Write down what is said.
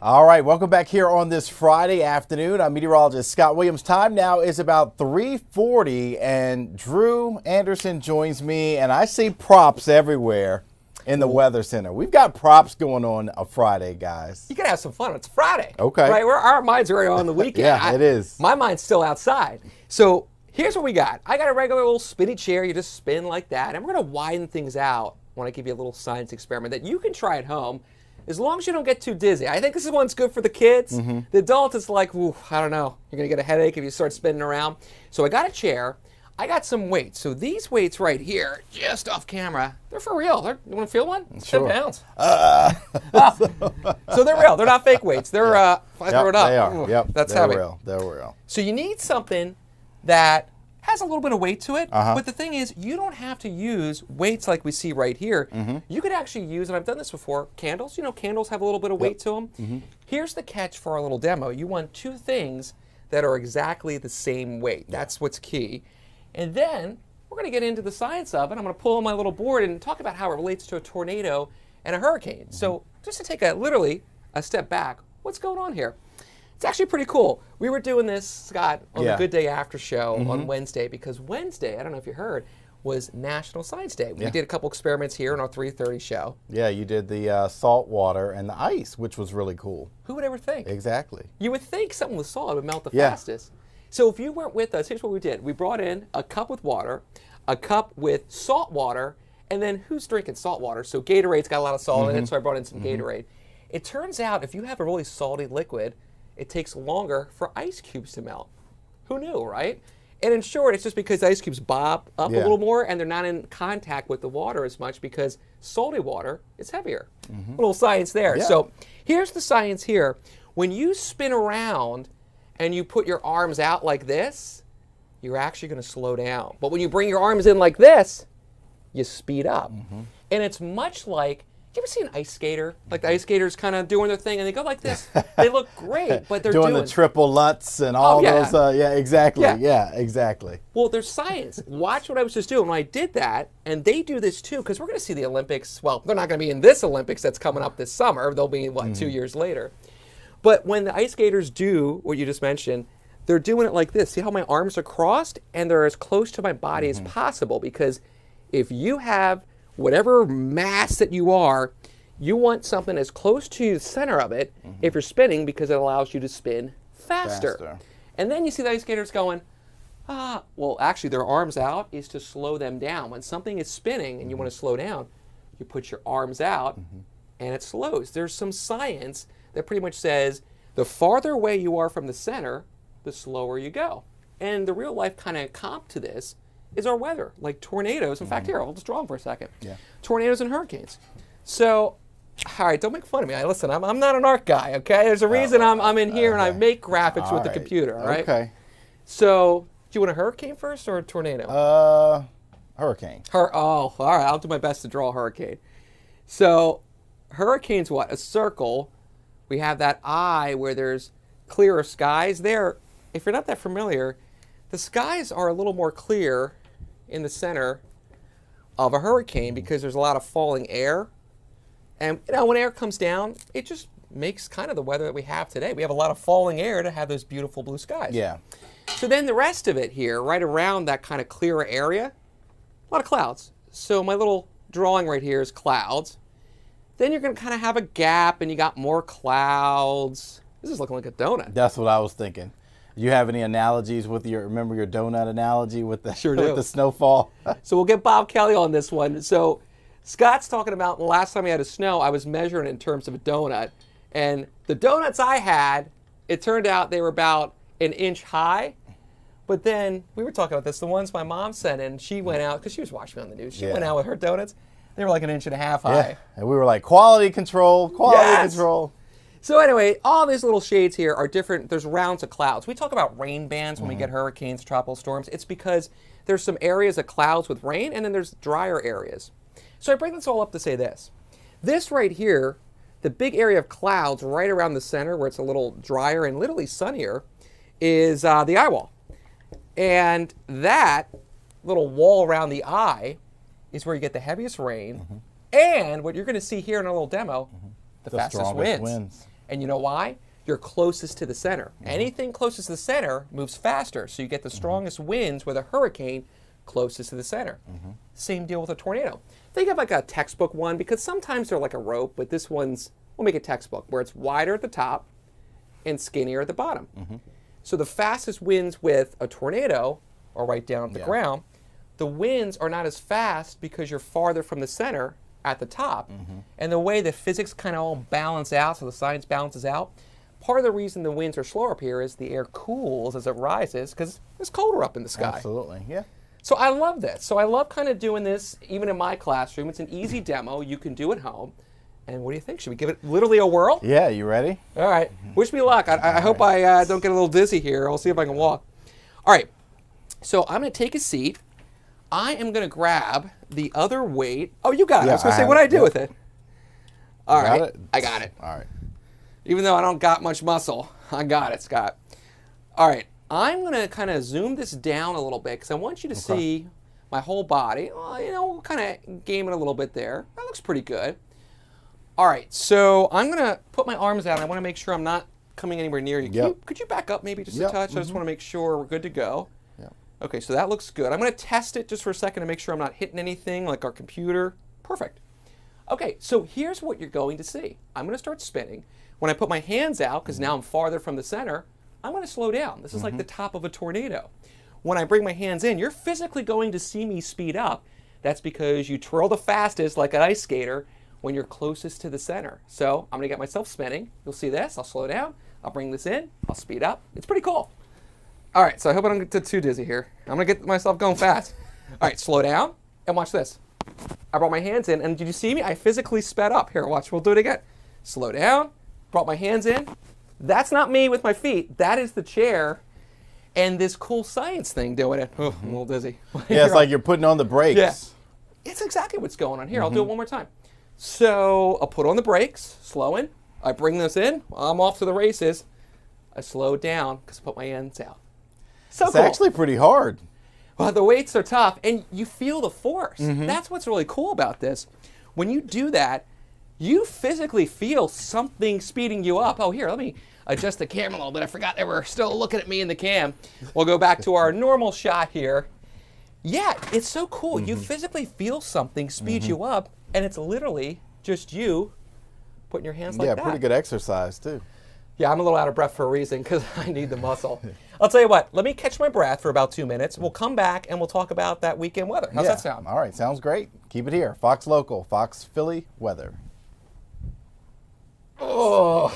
All right, welcome back here on this Friday afternoon. I'm meteorologist Scott Williams. Time now is about 3:40, and Drew Anderson joins me, and I see props everywhere in the Weather Center. We've got props going on a Friday, guys. You gotta have some fun. It's Friday. Okay. Right? Our minds are already on the weekend. Yeah, it is. My mind's still outside. So here's what we got. I got a regular little spinny chair. You just spin like that. And we're gonna widen things out when I give you a little science experiment that you can try at home, as long as you don't get too dizzy. I think this one's good for the kids. The adult is like, ooh, I don't know. You're going to get a headache if you start spinning around. So I got a chair. I got some weights. So these weights right here, just off camera, they're for real. You want to feel one? It's Sure. 10 pounds. So they're real. They're not fake weights. They're, if I throw it up, They are. ooh, Yep, that's they're heavy. real. They're real. So you need something that has a little bit of weight to it, Uh-huh. but the thing is, you don't have to use weights like we see right here. Mm-hmm. You could actually use, and I've done this before, candles. You know, candles have a little bit of weight to them. Mm-hmm. Here's the catch for our little demo. You want two things that are exactly the same weight. That's what's key. And then we're going to get into the science of it. I'm going to pull on my little board and talk about how it relates to a tornado and a hurricane. So just to take literally a step back, what's going on here? It's actually pretty cool. We were doing this, Scott, on the Yeah. Good Day After show on Wednesday, because Wednesday, I don't know if you heard, was National Science Day. We did a couple experiments here on our 3:30 show. Yeah, you did the salt water and the ice, which was really cool. Who would ever think? Exactly. You would think something with salt would melt the Yeah. fastest. So if you weren't with us, here's what we did. We brought in a cup with water, a cup with salt water, and then who's drinking salt water? So Gatorade's got a lot of salt in it, so I brought in some Gatorade. It turns out if you have a really salty liquid, it takes longer for ice cubes to melt. Who knew, right? And in short, it's just because ice cubes bob up a Yeah. little more and they're not in contact with the water as much because salty water is heavier. Little science there. Yeah. So here's the science here. When you spin around and you put your arms out like this, you're actually going to slow down. But when you bring your arms in like this, you speed up. And it's much like, you ever see an ice skater? Like the ice skaters kind of doing their thing and they go like this. They look great, but they're doing the triple lutz and all yeah. those. Yeah, exactly. Yeah. Yeah, exactly. Well, there's science. Watch what I was just doing. When I did that, and they do this too, because we're going to see the Olympics. Well, they're not going to be in this Olympics that's coming up this summer. They'll be, what, 2 years later. But when the ice skaters do what you just mentioned, they're doing it like this. See how my arms are crossed? And they're as close to my body as possible, because if you have whatever mass that you are, you want something as close to the center of it if you're spinning, because it allows you to spin faster. And then you see the ice skaters going, well, actually their arms out is to slow them down. When something is spinning and you want to slow down, you put your arms out and it slows. There's some science that pretty much says the farther away you are from the center, the slower you go. And the real life kind of comp to this is our weather, like tornadoes. In fact, here, I'll just draw them for a second. Yeah. Tornadoes and hurricanes. So, all right, don't make fun of me. Listen, I'm not an art guy, okay? There's a reason I'm in here and I make graphics with the computer, all right? Okay. So, do you want a hurricane first or a tornado? Hurricane. All right, I'll do my best to draw a hurricane. So, hurricane's what? A circle. We have that eye where there's clearer skies. There, if you're not that familiar, the skies are a little more clear in the center of a hurricane because there's a lot of falling air. And you know, when air comes down, it just makes kind of the weather that we have today. We have a lot of falling air to have those beautiful blue skies. Yeah. So then the rest of it here, right around that kind of clearer area, a lot of clouds. So my little drawing right here is clouds. Then you're going to kind of have a gap and you got more clouds. This is looking like a donut. That's what I was thinking. Do you have any analogies with remember your donut analogy with the, Sure with do. the snowfall? So we'll get Bob Kelly on this one. So Scott's talking about the last time we had a snow, I was measuring it in terms of a donut. And the donuts I had, it turned out they were about an inch high. But then we were talking about this, the ones my mom sent in, she went out, because she was watching me on the news, she went out with her donuts. They were like an inch and a half high. Yeah. And we were like, quality control, quality Yes. control. So anyway, all these little shades here are different. There's rounds of clouds. We talk about rain bands when we get hurricanes, tropical storms. It's because there's some areas of clouds with rain, and then there's drier areas. So I bring this all up to say this. This right here, the big area of clouds right around the center where it's a little drier and literally sunnier, is the eye wall. And that little wall around the eye is where you get the heaviest rain. And what you're going to see here in a little demo, the fastest strongest winds. And you know why? You're closest to the center. Anything closest to the center moves faster, so you get the strongest winds with a hurricane closest to the center. Same deal with a tornado. Think of like a textbook one, because sometimes they're like a rope, but this one's, we'll make a textbook, where it's wider at the top and skinnier at the bottom. So the fastest winds with a tornado are right down at the ground. The winds are not as fast because you're farther from the center at the top. And the way the physics kind of all balance out, so the science balances out, part of the reason the winds are slower up here is the air cools as it rises because it's colder up in the sky. Absolutely, yeah. So I love this. So I love kind of doing this even in my classroom. It's an easy demo you can do at home. And what do you think? Should we give it literally a whirl? Yeah, you ready? All right. Wish me luck. I hope I don't get a little dizzy here. I'll see if I can walk. All right. So I'm going to take a seat. I am going to grab the other weight. Oh, you got it. I was going to say, what do I do with it? All right. I got it. All right. Even though I don't got much muscle, I got it, Scott. All right, I'm going to kind of zoom this down a little bit because I want you to see my whole body. Well, you know, we'll kind of game it a little bit there. That looks pretty good. All right, so I'm going to put my arms out. I want to make sure I'm not coming anywhere near you. Could you back up maybe just a touch? I just want to make sure we're good to go. Okay, so that looks good. I'm going to test it just for a second to make sure I'm not hitting anything like our computer. Perfect. Okay, so here's what you're going to see. I'm going to start spinning. When I put my hands out, because now I'm farther from the center, I'm going to slow down. This is like the top of a tornado. When I bring my hands in, you're physically going to see me speed up. That's because you twirl the fastest like an ice skater when you're closest to the center. So I'm going to get myself spinning. You'll see this. I'll slow down. I'll bring this in. I'll speed up. It's pretty cool. All right, so I hope I don't get too dizzy here. I'm going to get myself going fast. All right, slow down and watch this. I brought my hands in, and did you see me? I physically sped up. Here, watch. We'll do it again. Slow down. Brought my hands in. That's not me with my feet. That is the chair and this cool science thing doing it. Oh, I'm a little dizzy. Yeah, it's like you're putting on the brakes. Yeah. It's exactly what's going on here. I'll do it one more time. So I'll put on the brakes, slowing. I bring this in. I'm off to the races. I slow down because I put my hands out. So It's cool. actually pretty hard. Well, the weights are tough, and you feel the force. That's what's really cool about this. When you do that, you physically feel something speeding you up. Oh, here, let me adjust the camera a little bit. I forgot they were still looking at me in the cam. We'll go back to our normal shot here. Yeah, it's so cool. You physically feel something speed you up, and it's literally just you putting your hands like that. Yeah, pretty good exercise, too. Yeah, I'm a little out of breath for a reason because I need the muscle. I'll tell you what, let me catch my breath for about 2 minutes. We'll come back and we'll talk about that weekend weather. How's that sound? All right, sounds great. Keep it here. Fox Local, Fox Philly Weather. Oh.